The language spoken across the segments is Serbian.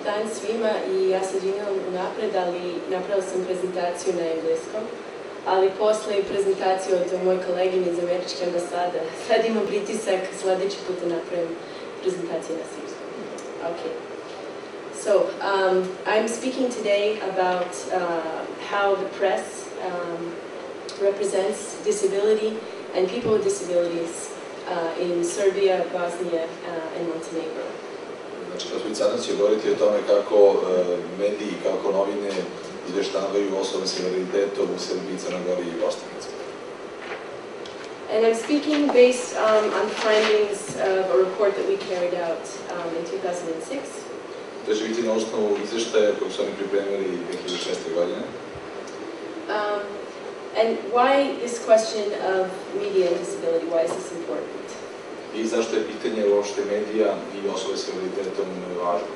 dan svima i ja se izvinjavam unapred, ali napravila sam prezentaciju na engleskom, ali posle prezentacije od moje kolegine iz Američke ambasade, sad imam pritisak sledeći put da napravim prezentaciju na srpskom. Okay. So, I'm speaking today about how the press represents disability and people with disabilities in Serbia, Bosnia, and Montenegro. Znači, danas ću govoriti o tome kako mediji, kako novine izveštavaju osobe s invaliditetom u Srbiji, Crnoj Gori i Bosni i Hercegovini. And I'm speaking based on findings of a report that we carried out in 2006. To će biti na osnovu izveštaja kojeg su oni pripremili 2006. godine. And why this question of media and disability? Why is this important? I zašto je pitanje uopšte medija i osobe s invaliditetom važno?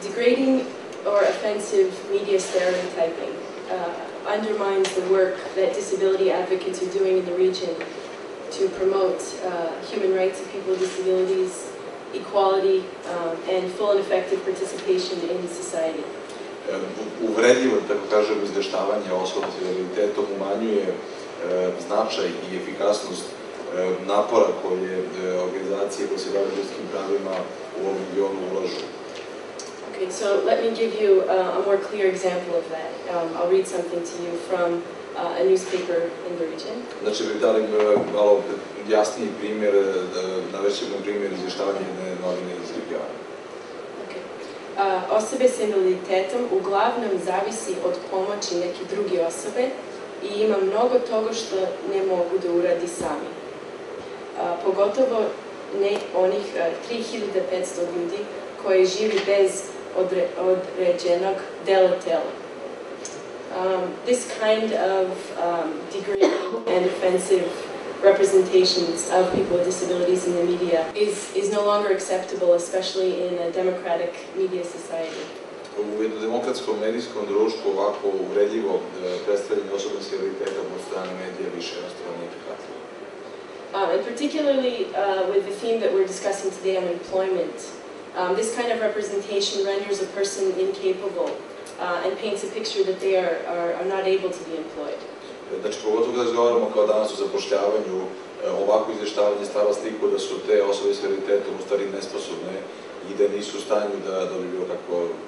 Degrading or offensive media stereotyping undermines the work that disability advocates are doing in the region to promote human rights of people with disabilities, equality, and full and effective participation in society. Uvredljivo, tako kažem, izveštavanje osoba s invaliditetom umanjuje značaj i efikasnost napora koje organizacije koje se bave ljudskim pravima u ovom regionu ulažu. Okay, so let me give you a more clear example of that. I'll read something to you from a newspaper in the region. Znači, bih dali malo jasniji primjer, navećemo primjer izvještavanja jedne novine iz regiona. Osobe s invaliditetom uglavnom zavisi od pomoći neke druge osobe i ima mnogo toga što ne mogu da uradi sami. Pogotovo onih 3500 ljudi koji živi bez određenog dela tela. This kind of degrading and offensive representations of people with disabilities in the media is no longer acceptable, especially in a democratic media society. U jednom demokratskom medijskom društvu ovako uvredljivo predstavljanje osoba s invaliditetom od strane medija više jednostavno nije prihvatljivo. And particularly with the theme that we're discussing today on employment, this kind of representation renders a person incapable and paints a picture that they are not able to be employed. Znači, pogotovo kada razgovaramo kao danas o zapošljavanju, ovako izveštavanje stvara sliku da su te osobe s invaliditetom u stvari nesposobne i da nisu u stanju da dobiju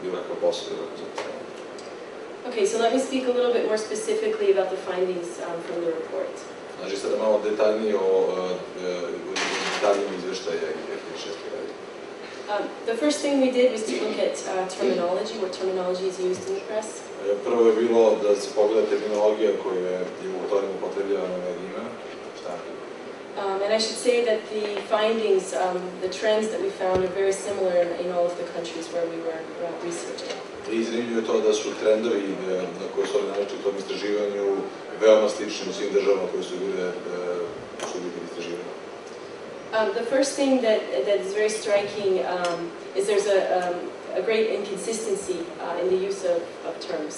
bilo kakav posao ili kako zapošljavanje. Okay, so let me speak a little bit more specifically about the findings from the report. Znači, sada malo detaljnije o detaljima izveštaja i 2006. godine. The first thing we did was to look at terminology, what terminology is used in the press. Prvo je bilo da se pogleda terminologija koja je upotrebljavana na medijima. And I should say that the findings, the trends that we found are very similar in all of the countries where we were researching. I zanimljivo je to da su trendovi koji su naći u tom istraživanju veoma slični u svim državama koje su bile istraživane. The first thing that is very striking is there's a great inconsistency in the use of terms.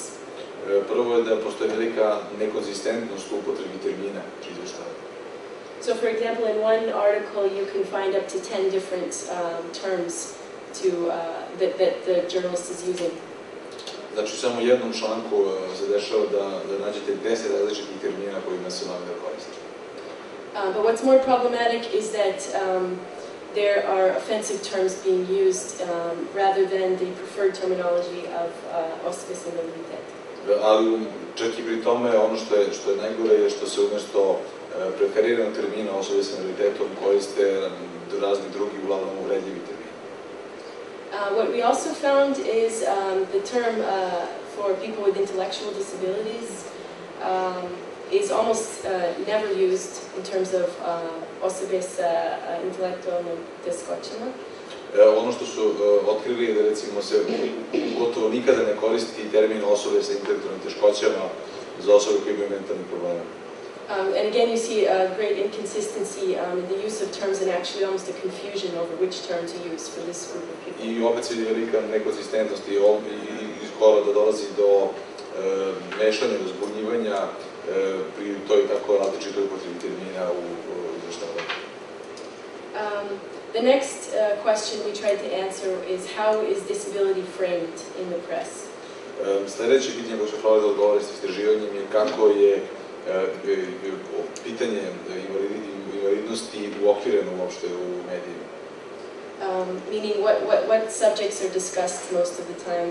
Prvo je da postoji velika nekonzistentnost u upotrebi termina izveštavanja. So, for example, in one article you can find up to 10 different terms that the journalist is using. Znači, u samo jednom članku se dešava da nađete 10 različitih termina kojima se novinar koristi. But what's more problematic is that there are offensive terms being used rather than the preferred terminology of osobe s invaliditetom. Ali čak i pri tome ono što je najgore je što se umjesto preferiranog termina osobe s invaliditetom koriste razni drugi, uglavnom uvredljivi termini. What we also found is the term for people with intellectual disabilities is almost never used in terms of osobe s intelektualnim teškoćama. Ono što su otkrili je da recimo se gotovo nikada ne koristi termin osobe sa intelektualnim teškoćama za osobe koje imaju mentalnih problema. And again, you see a great inconsistency in the use of terms and actually almost a confusion over which term to use for this group of people. I opet se vidi velika nekonzistentnost i skoro da dolazi do mešanja, do zbunjivanja pri toj tako različitoj upotrebi termina u izveštavanju. The next question we tried to answer is how is disability framed in the press? Sljedeće pitanje koje smo probali da odgovore s istraživanjem je kako je pitanje invalidnosti uokvireno uopšte u medijima. Meaning what subjects are discussed most of the time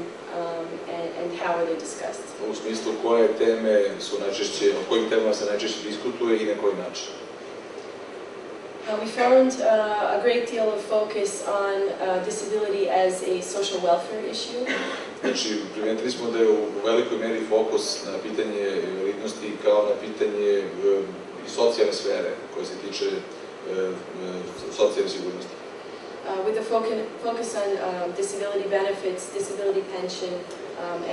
and how are they discussed? U smislu koje teme su najčešće, o kojim temama se najčešće diskutuje i na koji način. We found a great deal of focus on disability as a social welfare issue. Znači, primijetili smo da je u velikoj meri fokus na pitanje invalidnosti kao na pitanje i socijalne sfere koje se tiče socijalne sigurnosti. With a focus on disability benefits, disability pension,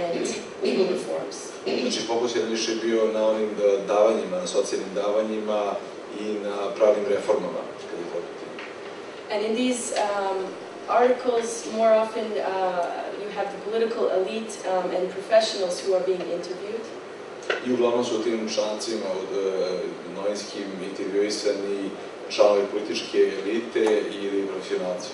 and legal reforms. Znači, fokus je više bio na onim davanjima, na socijalnim davanjima i na pravnim reformama. And in these articles, more often you have the political elite and professionals who are being interviewed. I uglavnom su u tim člancima novinskim intervjuisani članovi političke elite ili profesionalci.